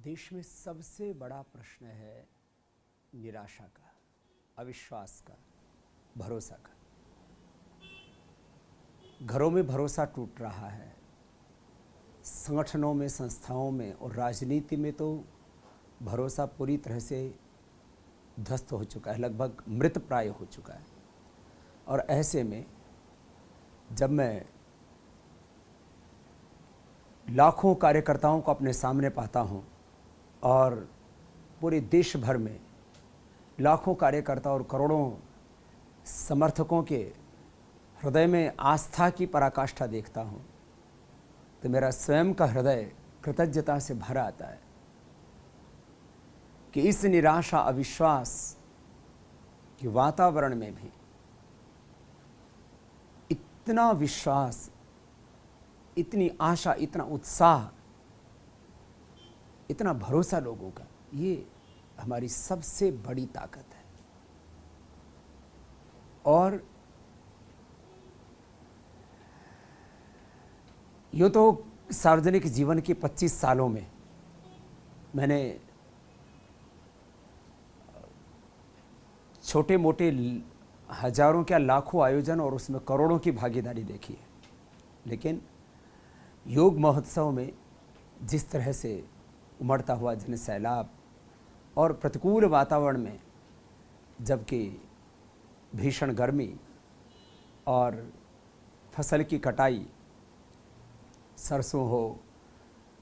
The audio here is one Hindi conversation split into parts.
देश में सबसे बड़ा प्रश्न है निराशा का, अविश्वास का, भरोसा का। घरों में भरोसा टूट रहा है, संगठनों में, संस्थाओं में और राजनीति में तो भरोसा पूरी तरह से ध्वस्त हो चुका है, लगभग मृत प्राय हो चुका है। और ऐसे में जब मैं लाखों कार्यकर्ताओं को अपने सामने पाता हूँ और पूरे देश भर में लाखों कार्यकर्ता और करोड़ों समर्थकों के हृदय में आस्था की पराकाष्ठा देखता हूँ, तो मेरा स्वयं का हृदय कृतज्ञता से भर आता है कि इस निराशा, अविश्वास के वातावरण में भी इतना विश्वास, इतनी आशा, इतना उत्साह, इतना भरोसा लोगों का, ये हमारी सबसे बड़ी ताकत है। और यूँ तो सार्वजनिक जीवन के 25 सालों में मैंने छोटे मोटे हजारों क्या लाखों आयोजन और उसमें करोड़ों की भागीदारी देखी है, लेकिन योग महोत्सव में जिस तरह से उमड़ता हुआ जन सैलाब और प्रतिकूल वातावरण में, जबकि भीषण गर्मी और फसल की कटाई, सरसों हो,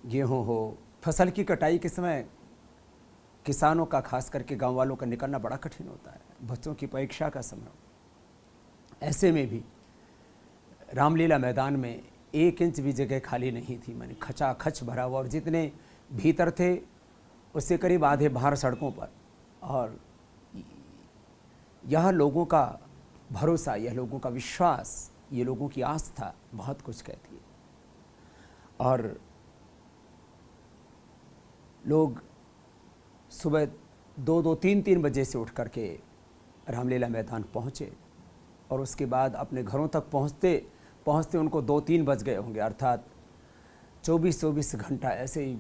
गेहूं हो, फसल की कटाई के समय किसानों का, खास करके गांव वालों का निकलना बड़ा कठिन होता है, बच्चों की परीक्षा का समय। ऐसे में भी रामलीला मैदान में 1 इंच भी जगह खाली नहीं थी। मैंने खचाखच भरा हुआ, और जितने भीतर थे उससे करीब आधे बाहर सड़कों पर। और यह लोगों का भरोसा, यह लोगों का विश्वास, ये लोगों की आस्था बहुत कुछ कहती है। और लोग सुबह 2-2, 3-3 बजे से उठ कर के रामलीला मैदान पहुँचे और उसके बाद अपने घरों तक पहुँचते पहुँचते उनको 2-3 बज गए होंगे। अर्थात 24-24 घंटा ऐसे ही,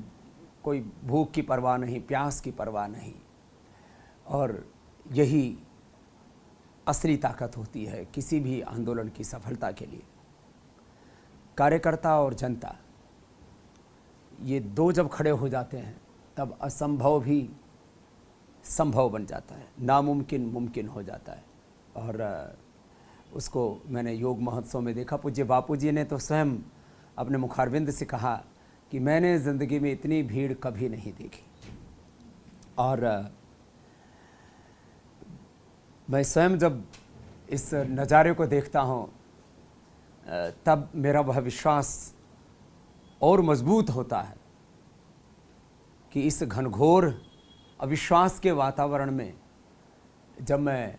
कोई भूख की परवाह नहीं, प्यास की परवाह नहीं। और यही असली ताकत होती है किसी भी आंदोलन की सफलता के लिए। कार्यकर्ता और जनता, ये दो जब खड़े हो जाते हैं तब असंभव भी संभव बन जाता है, नामुमकिन मुमकिन हो जाता है। और उसको मैंने योग महोत्सव में देखा। पूज्य बापू जी ने तो स्वयं अपने मुखारविंद से कहा कि मैंने ज़िंदगी में इतनी भीड़ कभी नहीं देखी। और मैं स्वयं जब इस नज़ारे को देखता हूँ तब मेरा वह विश्वास और मजबूत होता है कि इस घनघोर अविश्वास के वातावरण में जब मैं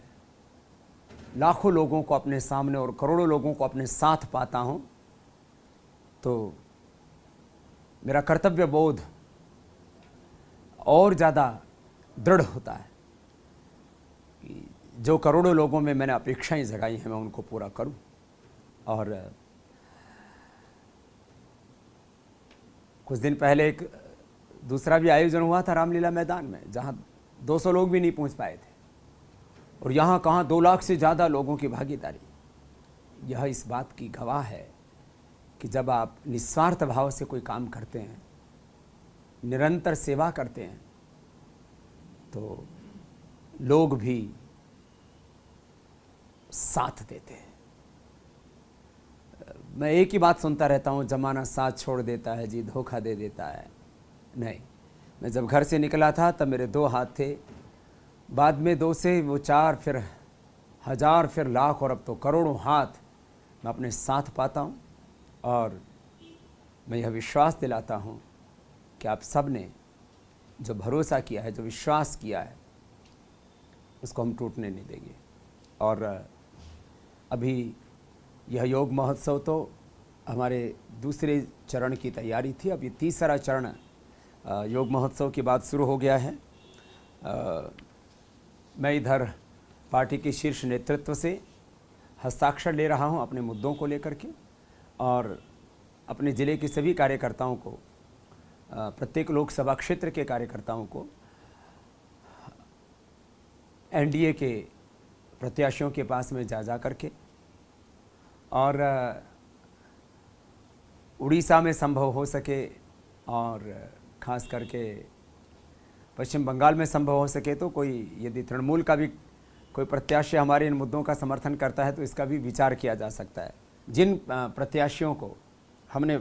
लाखों लोगों को अपने सामने और करोड़ों लोगों को अपने साथ पाता हूँ, तो मेरा कर्तव्य बोध और ज़्यादा दृढ़ होता है कि जो करोड़ों लोगों में मैंने अपेक्षाएं जगाई हैं, मैं उनको पूरा करूं। और कुछ दिन पहले एक दूसरा भी आयोजन हुआ था रामलीला मैदान में, जहां 200 लोग भी नहीं पहुंच पाए थे, और यहाँ कहाँ 2 लाख से ज़्यादा लोगों की भागीदारी। यह इस बात की गवाह है कि जब आप निस्वार्थ भाव से कोई काम करते हैं, निरंतर सेवा करते हैं, तो लोग भी साथ देते हैं। मैं एक ही बात सुनता रहता हूँ, जमाना साथ छोड़ देता है जी, धोखा दे देता है। नहीं, मैं जब घर से निकला था तब मेरे 2 हाथ थे, बाद में 2 से वो 4, फिर 1000, फिर लाख, और अब तो करोड़ों हाथ मैं अपने साथ पाता हूँ। और मैं यह विश्वास दिलाता हूँ कि आप सब ने जो भरोसा किया है, जो विश्वास किया है, उसको हम टूटने नहीं देंगे। और अभी यह योग महोत्सव तो हमारे दूसरे चरण की तैयारी थी, अब ये तीसरा चरण योग महोत्सव के बाद शुरू हो गया है। मैं इधर पार्टी के शीर्ष नेतृत्व से हस्ताक्षर ले रहा हूं अपने मुद्दों को लेकर के, और अपने ज़िले के सभी कार्यकर्ताओं को प्रत्येक लोकसभा क्षेत्र के कार्यकर्ताओं को एनडीए के प्रत्याशियों के पास में जा करके और उड़ीसा में संभव हो सके और ख़ास करके पश्चिम बंगाल में संभव हो सके तो कोई यदि तृणमूल का भी कोई प्रत्याशी हमारे इन मुद्दों का समर्थन करता है तो इसका भी विचार किया जा सकता है। जिन प्रत्याशियों को हमने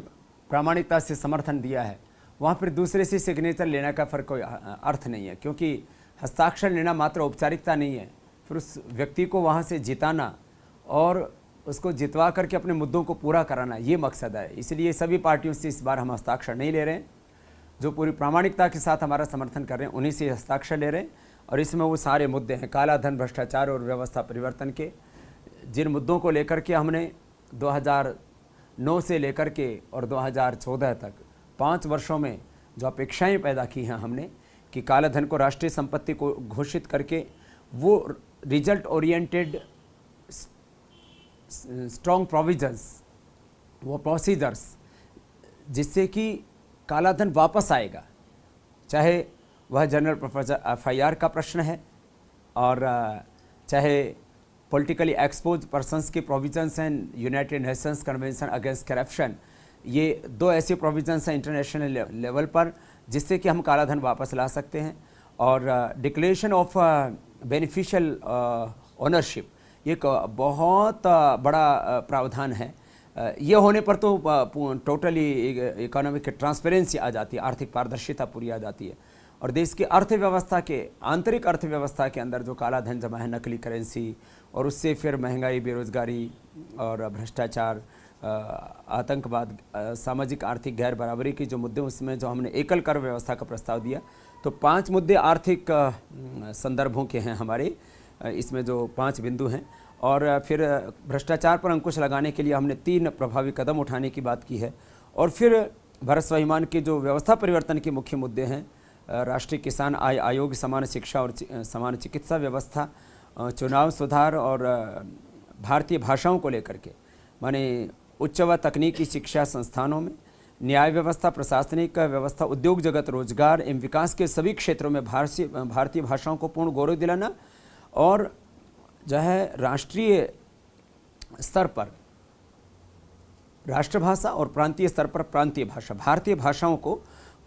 प्रामाणिकता से समर्थन दिया है वहाँ पर दूसरे से सिग्नेचर लेने का फिर कोई अर्थ नहीं है, क्योंकि हस्ताक्षर लेना मात्र औपचारिकता नहीं है, फिर उस व्यक्ति को वहाँ से जिताना और उसको जितवा करके अपने मुद्दों को पूरा कराना ये मकसद है। इसलिए सभी पार्टियों से इस बार हम हस्ताक्षर नहीं ले रहे हैं। जो पूरी प्रामाणिकता के साथ हमारा समर्थन कर रहे हैं उन्हीं से हस्ताक्षर ले रहे हैं। और इसमें वो सारे मुद्दे हैं काला धन, भ्रष्टाचार और व्यवस्था परिवर्तन के, जिन मुद्दों को लेकर के हमने 2009 से लेकर के और 2014 तक 5 वर्षों में जो अपेक्षाएं पैदा की हैं हमने कि काला धन को राष्ट्रीय संपत्ति को घोषित करके वो रिजल्ट ओरिएंटेड स्ट्रॉन्ग प्रोविजंस, वो प्रोसीजर्स जिससे कि काला धन वापस आएगा, चाहे वह जनरल पर्पज एफआईआर का प्रश्न है और चाहे पॉलिटिकली एक्सपोज पर्सन्स के प्रोविजंस हैं, United Nations convention against corruption, ये 2 ऐसे प्रोविजंस हैं इंटरनेशनल लेवल पर जिससे कि हम काला धन वापस ला सकते हैं। और डिक्लेरेशन ऑफ बेनिफिशियल ओनरशिप एक बहुत बड़ा प्रावधान है। ये होने पर तो टोटली इकोनॉमिक ट्रांसपेरेंसी आ जाती है, आर्थिक पारदर्शिता पूरी आ जाती है और देश की अर्थव्यवस्था के आंतरिक अर्थव्यवस्था के अंदर जो काला धन जमा है, नकली करेंसी और उससे फिर महंगाई, बेरोजगारी और भ्रष्टाचार, आतंकवाद, सामाजिक आर्थिक गैर बराबरी की जो मुद्दे, उसमें जो हमने एकल कर व्यवस्था का प्रस्ताव दिया तो 5 मुद्दे आर्थिक संदर्भों के हैं हमारे, इसमें जो 5 बिंदु हैं। और फिर भ्रष्टाचार पर अंकुश लगाने के लिए हमने 3 प्रभावी कदम उठाने की बात की है। और फिर भारत स्वाभिमान के जो व्यवस्था परिवर्तन के मुख्य मुद्दे हैं, राष्ट्रीय किसान आय आयोग, समान शिक्षा और समान चिकित्सा व्यवस्था, चुनाव सुधार और भारतीय भाषाओं को लेकर के, माने उच्च व तकनीकी शिक्षा संस्थानों में, न्याय व्यवस्था, प्रशासनिक व्यवस्था, उद्योग जगत, रोजगार एवं विकास के सभी क्षेत्रों में भारतीय भाषाओं को पूर्ण गौरव दिलाना और जो है राष्ट्रीय स्तर पर राष्ट्रभाषा और प्रांतीय स्तर पर प्रांतीय भाषा, भारतीय भाषाओं को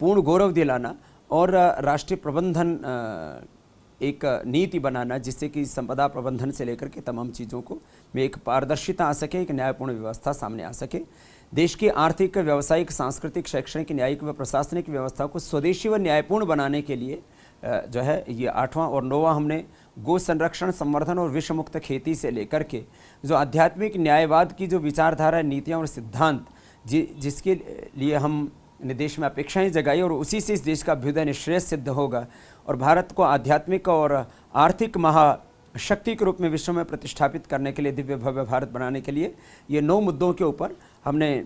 पूर्ण गौरव दिलाना और राष्ट्रीय प्रबंधन एक नीति बनाना जिससे कि संपदा प्रबंधन से लेकर के तमाम चीज़ों को में एक पारदर्शिता आ सके, एक न्यायपूर्ण व्यवस्था सामने आ सके। देश की आर्थिक, व्यावसायिक, सांस्कृतिक, शैक्षणिक, न्यायिक व प्रशासनिक व्यवस्था को स्वदेशी व न्यायपूर्ण बनाने के लिए जो है ये 8वां और 9वां हमने गो संरक्षण, संवर्धन और विश्व मुक्त खेती से लेकर के जो आध्यात्मिक न्यायवाद की जो विचारधारा, नीतियाँ और सिद्धांत जिसके लिए हम ने देश में अपेक्षाएं जगाई और उसी से इस देश का अभ्युदय निश्रेय सिद्ध होगा और भारत को आध्यात्मिक और आर्थिक महाशक्ति के रूप में विश्व में प्रतिष्ठापित करने के लिए, दिव्य भव्य भारत बनाने के लिए ये 9 मुद्दों के ऊपर हमने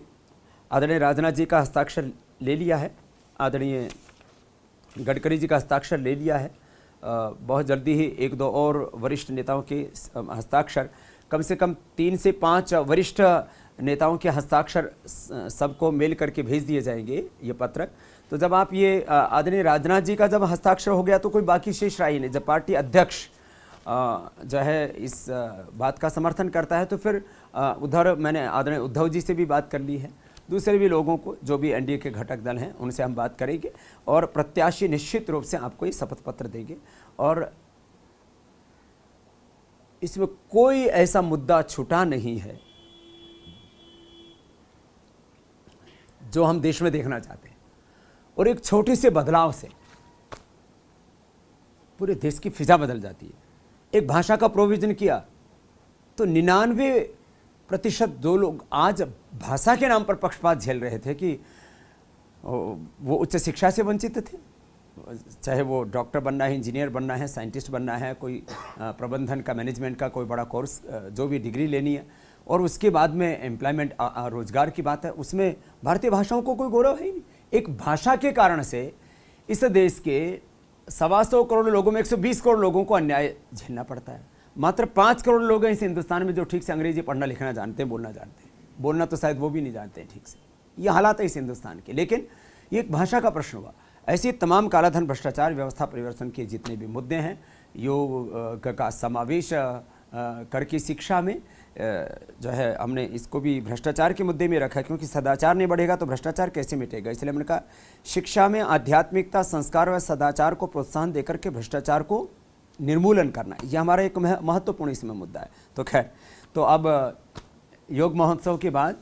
आदरणीय राजनाथ जी का हस्ताक्षर ले लिया है, आदरणीय गडकरी जी का हस्ताक्षर ले लिया है। बहुत जल्दी ही 1-2 और वरिष्ठ नेताओं के हस्ताक्षर, कम से कम 3 से 5 वरिष्ठ नेताओं के हस्ताक्षर सबको मेल करके भेज दिए जाएंगे ये पत्रक। तो जब आप ये आदरणीय राजनाथ जी का जब हस्ताक्षर हो गया तो कोई बाकी शेष रहा ही नहीं। जब पार्टी अध्यक्ष जो है इस बात का समर्थन करता है तो फिर उधर मैंने आदरणीय उद्धव जी से भी बात कर ली है, दूसरे भी लोगों को जो भी एनडीए के घटक दल हैं उनसे हम बात करेंगे और प्रत्याशी निश्चित रूप से आपको ये शपथ पत्र देंगे। और इसमें कोई ऐसा मुद्दा छूटा नहीं है जो हम देश में देखना चाहते हैं और एक छोटे से बदलाव से पूरे देश की फिजा बदल जाती है। एक भाषा का प्रोविजन किया तो 99% जो लोग आज भाषा के नाम पर पक्षपात झेल रहे थे कि वो उच्च शिक्षा से वंचित थे, चाहे वो डॉक्टर बनना है, इंजीनियर बनना है, साइंटिस्ट बनना है, कोई प्रबंधन का, मैनेजमेंट का कोई बड़ा कोर्स जो भी डिग्री लेनी है और उसके बाद में एम्प्लॉयमेंट रोजगार की बात है, उसमें भारतीय भाषाओं को कोई गौरव है ही नहीं। एक भाषा के कारण से इस देश के 125 करोड़ लोगों में 120 करोड़ लोगों को अन्याय झेलना पड़ता है। मात्र 5 करोड़ लोग हैं इस हिंदुस्तान में जो ठीक से अंग्रेजी पढ़ना लिखना जानते हैं, बोलना जानते हैं, बोलना तो शायद वो भी नहीं जानते हैं ठीक से। ये हालात है इस हिंदुस्तान के। लेकिन ये एक भाषा का प्रश्न हुआ। ऐसे तमाम कालाधन, भ्रष्टाचार, व्यवस्था परिवर्तन के जितने भी मुद्दे हैं, योग का समावेश करके शिक्षा में जो है हमने इसको भी भ्रष्टाचार के मुद्दे में रखा, क्योंकि सदाचार नहीं बढ़ेगा तो भ्रष्टाचार कैसे मिटेगा। इसलिए हमने कहा शिक्षा में आध्यात्मिकता, संस्कार व सदाचार को प्रोत्साहन देकर के भ्रष्टाचार को निर्मूलन करना, यह हमारा एक महत्वपूर्ण इसमें मुद्दा है। तो खैर, तो अब योग महोत्सव के बाद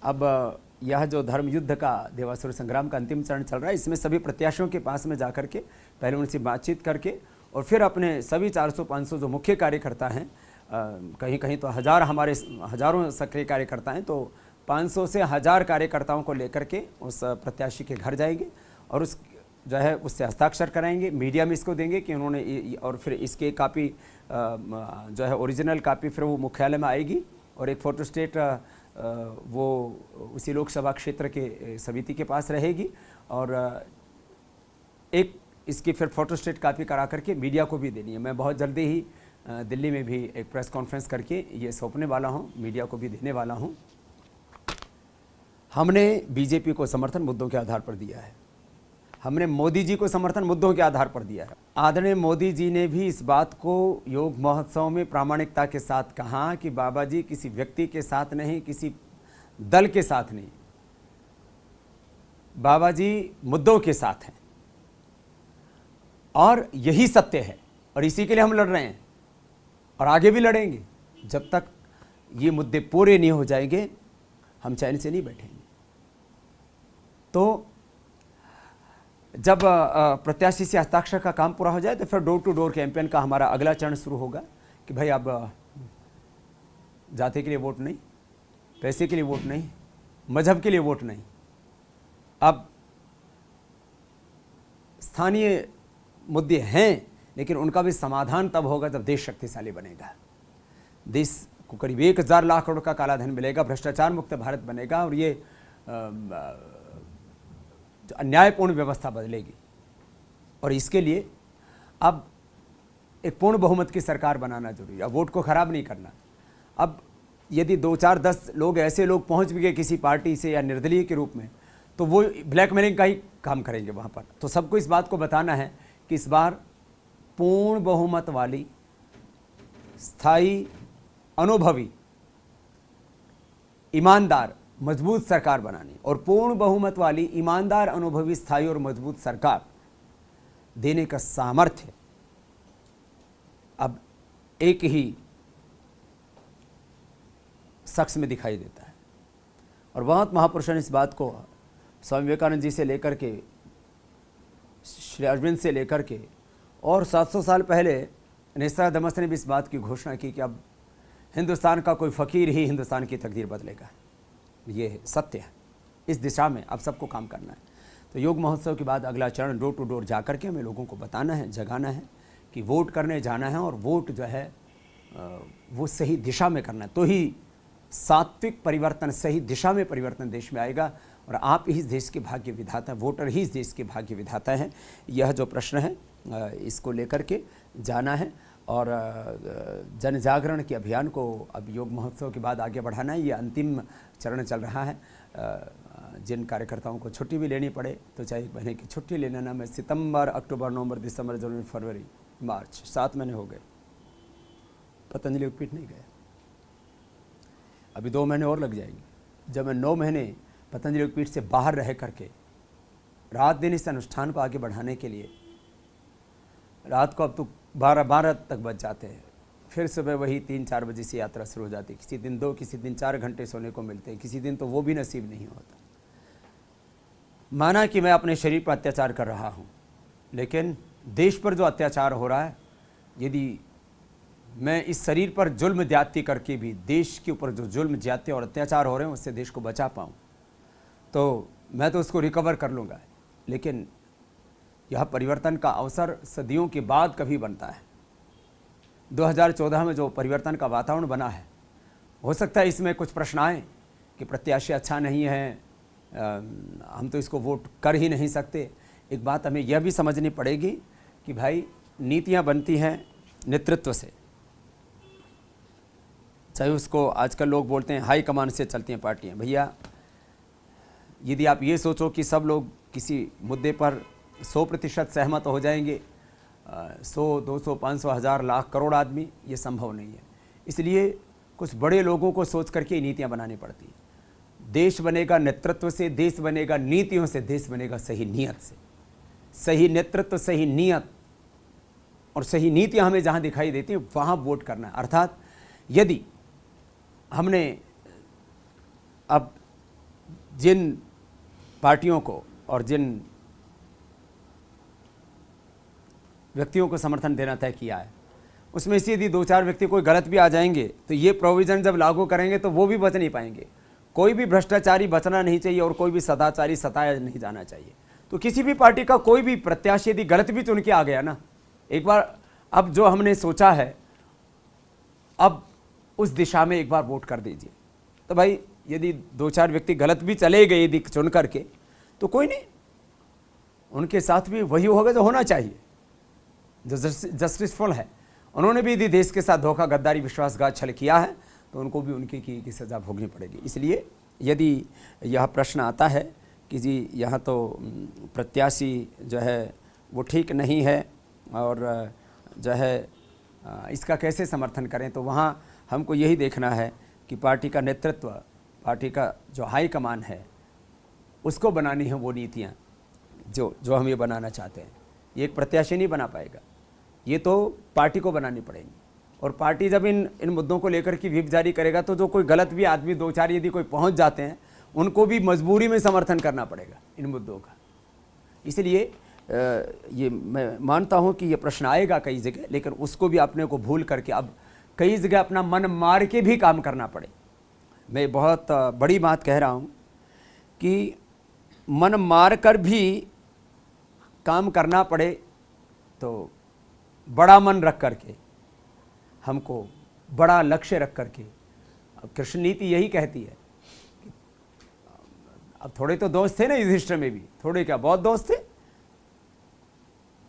अब यह जो धर्म युद्ध का, देवासुर संग्राम का अंतिम चरण चल रहा है, इसमें सभी प्रत्याशियों के पास में जाकर के पहले उनसे बातचीत करके और फिर अपने सभी 400-500 जो मुख्य कार्यकर्ता हैं, कहीं कहीं तो हमारे हजारों सक्रिय कार्यकर्ता हैं, तो 500 से 1000 कार्यकर्ताओं को लेकर के उस प्रत्याशी के घर जाएंगे और उस जो है उससे हस्ताक्षर कराएंगे, मीडिया में इसको देंगे कि उन्होंने, और फिर इसके कापी जो है ओरिजिनल कापी फिर वो मुख्यालय में आएगी और एक फोटोस्टेट वो उसी लोकसभा क्षेत्र के समिति के पास रहेगी और एक इसकी फिर फोटोस्टेट कापी करा करके मीडिया को भी देनी है। मैं बहुत जल्दी ही दिल्ली में भी एक प्रेस कॉन्फ्रेंस करके ये सौंपने वाला हूँ, मीडिया को भी देने वाला हूँ। हमने बीजेपी को समर्थन मुद्दों के आधार पर दिया है, हमने मोदी जी को समर्थन मुद्दों के आधार पर दिया है। आदरणीय मोदी जी ने भी इस बात को योग महोत्सव में प्रामाणिकता के साथ कहा कि बाबा जी किसी व्यक्ति के साथ नहीं, किसी दल के साथ नहीं, बाबा जी मुद्दों के साथ हैं और यही सत्य है और इसी के लिए हम लड़ रहे हैं और आगे भी लड़ेंगे। जब तक ये मुद्दे पूरे नहीं हो जाएंगे हम चैन से नहीं बैठेंगे। तो जब प्रत्याशी से हस्ताक्षर का काम पूरा हो जाए तो फिर डोर टू डोर कैंपेन का हमारा अगला चरण शुरू होगा कि भाई अब जाति के लिए वोट नहीं, पैसे के लिए वोट नहीं, मजहब के लिए वोट नहीं, अब स्थानीय मुद्दे हैं लेकिन उनका भी समाधान तब होगा जब देश शक्तिशाली बनेगा, देश को करीब 1000 लाख करोड़ का काला धन मिलेगा, भ्रष्टाचार मुक्त भारत बनेगा और ये अन्यायपूर्ण व्यवस्था बदलेगी। और इसके लिए अब एक पूर्ण बहुमत की सरकार बनाना जरूरी है। अब वोट को खराब नहीं करना। अब यदि 2, 4, 10 लोग ऐसे लोग पहुंच भी गए किसी पार्टी से या निर्दलीय के रूप में, तो वो ब्लैकमेलिंग का ही काम करेंगे वहां पर। तो सबको इस बात को बताना है कि इस बार पूर्ण बहुमत वाली, स्थायी, अनुभवी, ईमानदार, मजबूत सरकार बनानी और पूर्ण बहुमत वाली, ईमानदार, अनुभवी, स्थायी और मजबूत सरकार देने का सामर्थ्य अब एक ही शख्स में दिखाई देता है। और बहुत महापुरुषों ने इस बात को स्वामी विवेकानंद जी से लेकर के, श्री अरविंद से लेकर के और 700 साल पहले नोस्ट्राडामस ने भी इस बात की घोषणा की कि अब हिंदुस्तान का कोई फ़कीर ही हिंदुस्तान की तकदीर बदलेगा। ये सत्य है। इस दिशा में अब सबको काम करना है। तो योग महोत्सव के बाद अगला चरण डोर टू डोर जा करके हमें लोगों को बताना है, जगाना है कि वोट करने जाना है और वोट जो है वो सही दिशा में करना है, तो ही सात्विक परिवर्तन, सही दिशा में परिवर्तन देश में आएगा और आप ही इस देश के भाग्य विधाता, वोटर ही इस देश के भाग्य विधाता हैं। यह जो प्रश्न है इसको लेकर के जाना है और जन जागरण के अभियान को अब योग महोत्सव के बाद आगे बढ़ाना है। ये अंतिम चरण चल रहा है। जिन कार्यकर्ताओं को छुट्टी भी लेनी पड़े तो चाहे 1 महीने की छुट्टी लेना ना, मैं सितंबर, अक्टूबर, नवंबर, दिसंबर, जनवरी, फरवरी, मार्च 7 महीने हो गए, पतंजलि योगपीठ नहीं गया। अभी 2 महीने और लग जाएंगे। जब मैं 9 महीने पतंजलि योगपीठ से बाहर रह करके रात दिन इस अनुष्ठान को आगे बढ़ाने के लिए, रात को अब तो 12 तक बज जाते हैं, फिर सुबह वही 3-4 बजे से यात्रा शुरू हो जाती है। किसी दिन 2, किसी दिन 4 घंटे सोने को मिलते हैं, किसी दिन तो वो भी नसीब नहीं होता। माना कि मैं अपने शरीर पर अत्याचार कर रहा हूँ, लेकिन देश पर जो अत्याचार हो रहा है, यदि मैं इस शरीर पर जुल्म ज्यादती करके भी देश के ऊपर जो जुल्म ज्यादती और अत्याचार हो रहे हैं उससे देश को बचा पाऊँ, तो मैं तो उसको रिकवर कर लूँगा। लेकिन यह परिवर्तन का अवसर सदियों के बाद कभी बनता है। 2014 में जो परिवर्तन का वातावरण बना है, हो सकता है इसमें कुछ प्रश्न आए कि प्रत्याशी अच्छा नहीं है, हम तो इसको वोट कर ही नहीं सकते। एक बात हमें यह भी समझनी पड़ेगी कि भाई नीतियां बनती हैं नेतृत्व से, चाहे उसको आजकल लोग बोलते हैं हाई कमान से चलती हैं पार्टियां। भैया यदि आप ये सोचो कि सब लोग किसी मुद्दे पर 100% सहमत हो जाएंगे, 100, 200, 500, 1000, लाख, करोड़ आदमी, ये संभव नहीं है। इसलिए कुछ बड़े लोगों को सोच करके नीतियाँ बनानी पड़ती हैं। देश बनेगा नेतृत्व से, देश बनेगा नीतियों से, देश बनेगा सही नीयत से। सही नेतृत्व, सही नीयत और सही नीतियाँ हमें जहाँ दिखाई देती हैं वहाँ वोट करना है। अर्थात यदि हमने अब जिन पार्टियों को और जिन व्यक्तियों को समर्थन देना तय किया है, उसमें से यदि 2-4 व्यक्ति कोई गलत भी आ जाएंगे तो ये प्रोविज़न जब लागू करेंगे तो वो भी बच नहीं पाएंगे। कोई भी भ्रष्टाचारी बचना नहीं चाहिए और कोई भी सदाचारी सताया नहीं जाना चाहिए। तो किसी भी पार्टी का कोई भी प्रत्याशी यदि गलत भी चुन के आ गया ना, एक बार अब जो हमने सोचा है, अब उस दिशा में एक बार वोट कर दीजिए। तो भाई यदि 2-4 व्यक्ति गलत भी चले गए यदि चुन करके, तो कोई नहीं, उनके साथ भी वही होगा जो होना चाहिए, जो जस्टिसफुल है। उन्होंने भी यदि देश के साथ धोखा, गद्दारी, विश्वासघात, छल किया है तो उनको भी उनकी की सज़ा भोगनी पड़ेगी। इसलिए यदि यह प्रश्न आता है कि जी यहाँ तो प्रत्याशी जो है वो ठीक नहीं है और जो है इसका कैसे समर्थन करें, तो वहाँ हमको यही देखना है कि पार्टी का नेतृत्व, पार्टी का जो हाई कमान है, उसको बनानी है वो नीतियाँ जो हम ये बनाना चाहते हैं। ये एक प्रत्याशी नहीं बना पाएगा, ये तो पार्टी को बनानी पड़ेगी। और पार्टी जब इन मुद्दों को लेकर के व्हिप जारी करेगा तो जो कोई गलत भी आदमी 2-4 यदि कोई पहुंच जाते हैं, उनको भी मजबूरी में समर्थन करना पड़ेगा इन मुद्दों का। इसलिए ये मैं मानता हूं कि ये प्रश्न आएगा कई जगह, लेकिन उसको भी अपने को भूल करके अब कई जगह अपना मन मार के भी काम करना पड़े। मैं बहुत बड़ी बात कह रहा हूँ कि मन मार कर भी काम करना पड़े, तो बड़ा मन रख करके, हमको बड़ा लक्ष्य रख करके। अब कृष्ण नीति यही कहती है कि अब थोड़े तो दोस्त थे ना युधिष्ठिर में भी, थोड़े क्या बहुत दोस्त थे।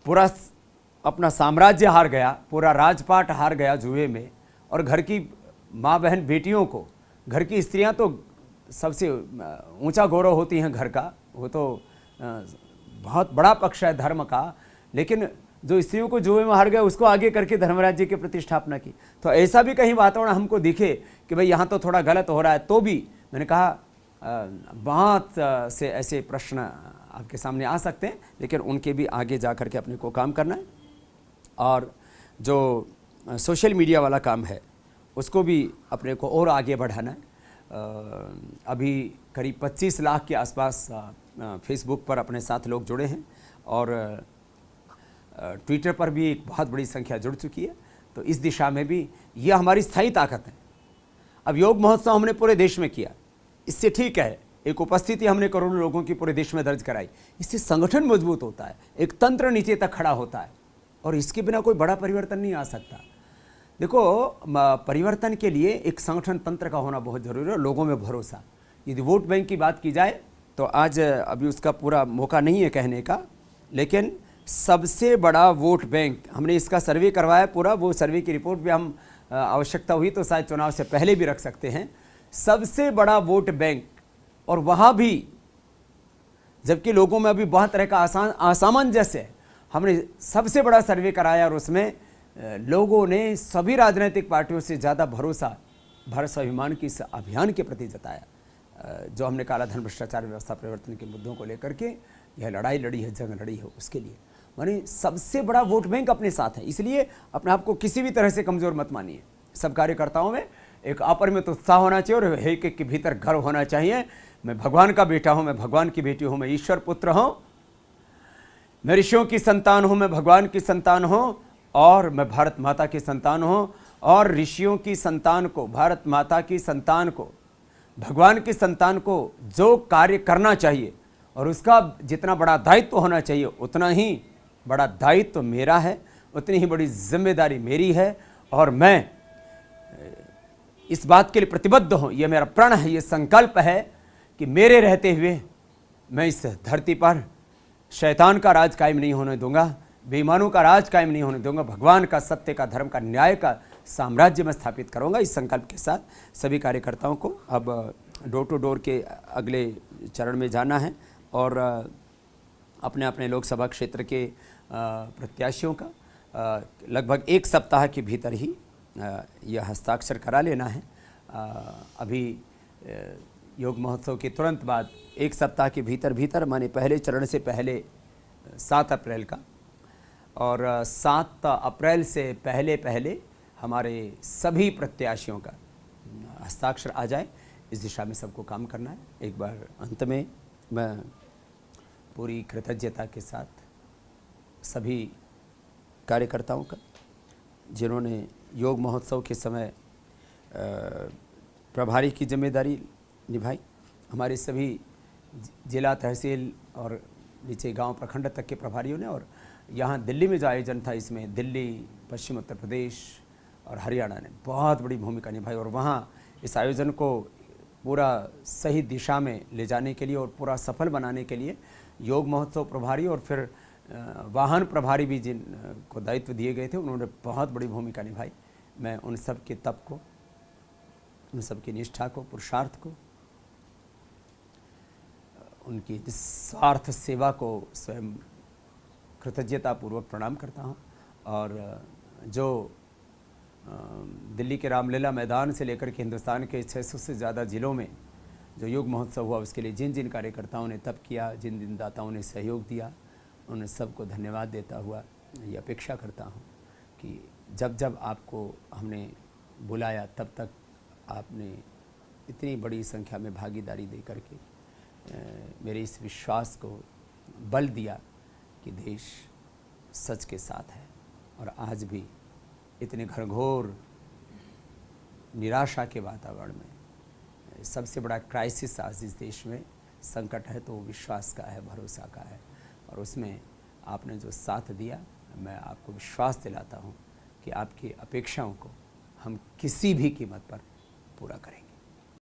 पूरा अपना साम्राज्य हार गया, पूरा राजपाट हार गया जुए में, और घर की माँ बहन बेटियों को, घर की स्त्रियां तो सबसे ऊंचा गौरव होती हैं घर का, वो तो बहुत बड़ा पक्ष है धर्म का, लेकिन जो स्त्रियों को जुए में हार गया उसको आगे करके धर्मराज्य की प्रतिष्ठापना की। तो ऐसा भी कहीं वातावरण हमको दिखे कि भाई यहाँ तो थोड़ा गलत हो रहा है, तो भी मैंने कहा बहुत से ऐसे प्रश्न आपके सामने आ सकते हैं, लेकिन उनके भी आगे जा कर के अपने को काम करना है। और जो सोशल मीडिया वाला काम है उसको भी अपने को और आगे बढ़ाना है। अभी करीब 25 लाख के आसपास फेसबुक पर अपने साथ लोग जुड़े हैं और ट्विटर पर भी एक बहुत बड़ी संख्या जुड़ चुकी है। तो इस दिशा में भी यह हमारी स्थायी ताकत है। अब योग महोत्सव हमने पूरे देश में किया, इससे ठीक है, एक उपस्थिति हमने करोड़ों लोगों की पूरे देश में दर्ज कराई, इससे संगठन मजबूत होता है, एक तंत्र नीचे तक खड़ा होता है, और इसके बिना कोई बड़ा परिवर्तन नहीं आ सकता। देखो, परिवर्तन के लिए एक संगठन तंत्र का होना बहुत जरूरी है, लोगों में भरोसा। यदि वोट बैंक की बात की जाए तो आज अभी उसका पूरा मौका नहीं है कहने का, लेकिन सबसे बड़ा वोट बैंक, हमने इसका सर्वे करवाया पूरा, वो सर्वे की रिपोर्ट भी हम आवश्यकता हुई तो शायद चुनाव से पहले भी रख सकते हैं। सबसे बड़ा वोट बैंक, और वहाँ भी जबकि लोगों में अभी बहुत तरह का असामंजस्य है, हमने सबसे बड़ा सर्वे कराया और उसमें लोगों ने सभी राजनीतिक पार्टियों से ज़्यादा भरोसा भारत स्वाभिमान की इस अभियान के प्रति जताया, जो हमने काला धन, भ्रष्टाचार, व्यवस्था परिवर्तन के मुद्दों को लेकर के यह लड़ाई लड़ी है, जंग लड़ी है, उसके लिए माने सबसे बड़ा वोट बैंक अपने साथ है। इसलिए अपने आप को किसी भी तरह से कमज़ोर मत मानिए। सब कार्यकर्ताओं में एक अपरिमित उत्साह होना चाहिए और एक एक के भीतर गर्व होना चाहिए। मैं भगवान का बेटा हूँ, मैं भगवान की बेटी हूँ, मैं ईश्वर पुत्र हूँ, मैं ऋषियों की संतान हूँ, मैं भगवान की संतान हूँ, और मैं भारत माता की संतान हूँ। और ऋषियों की संतान को, भारत माता की संतान को, भगवान की संतान को जो कार्य करना चाहिए और उसका जितना बड़ा दायित्व होना चाहिए, उतना ही बड़ा दायित्व मेरा है, उतनी ही बड़ी जिम्मेदारी मेरी है। और मैं इस बात के लिए प्रतिबद्ध हूँ, ये मेरा प्रण है, ये संकल्प है कि मेरे रहते हुए मैं इस धरती पर शैतान का राज कायम नहीं होने दूंगा, बेईमानों का राज कायम नहीं होने दूंगा, भगवान का, सत्य का, धर्म का, न्याय का साम्राज्य में स्थापित करूंगा। इस संकल्प के साथ सभी कार्यकर्ताओं को अब डोर टू डोर के अगले चरण में जाना है और अपने अपने लोकसभा क्षेत्र के प्रत्याशियों का लगभग एक सप्ताह के भीतर ही यह हस्ताक्षर करा लेना है। अभी योग महोत्सव के तुरंत बाद एक सप्ताह के भीतर माने पहले चरण से पहले 7 अप्रैल का, और 7 अप्रैल से पहले हमारे सभी प्रत्याशियों का हस्ताक्षर आ जाए, इस दिशा में सबको काम करना है। एक बार अंत में मैं पूरी कृतज्ञता के साथ सभी कार्यकर्ताओं का, जिन्होंने योग महोत्सव के समय प्रभारी की जिम्मेदारी निभाई, हमारे सभी जिला, तहसील और नीचे गांव प्रखंड तक के प्रभारियों ने, और यहाँ दिल्ली में जो आयोजन था इसमें दिल्ली, पश्चिम उत्तर प्रदेश और हरियाणा ने बहुत बड़ी भूमिका निभाई, और वहाँ इस आयोजन को पूरा सही दिशा में ले जाने के लिए और पूरा सफल बनाने के लिए योग महोत्सव प्रभारी और फिर वाहन प्रभारी भी जिन को दायित्व दिए गए थे, उन्होंने बहुत बड़ी भूमिका निभाई। मैं उन सब के तप को, उन सब की निष्ठा को, पुरुषार्थ को, उनकी निस्वार्थ सेवा को स्वयं कृतज्ञतापूर्वक प्रणाम करता हूँ। और जो दिल्ली के रामलीला मैदान से लेकर के हिंदुस्तान के 600 से ज़्यादा ज़िलों में जो योग महोत्सव हुआ, उसके लिए जिन जिन कार्यकर्ताओं ने तप किया, जिन जिन दाताओं ने सहयोग दिया, उन सबको धन्यवाद देता हुआ ये अपेक्षा करता हूँ कि जब जब आपको हमने बुलाया तब तक आपने इतनी बड़ी संख्या में भागीदारी दे करके मेरे इस विश्वास को बल दिया कि देश सच के साथ है। और आज भी इतने घनघोर निराशा के वातावरण में सबसे बड़ा क्राइसिस आज इस देश में संकट है तो वो विश्वास का है, भरोसा का है, और उसमें आपने जो साथ दिया, मैं आपको विश्वास दिलाता हूँ कि आपकी अपेक्षाओं को हम किसी भी कीमत पर पूरा करेंगे।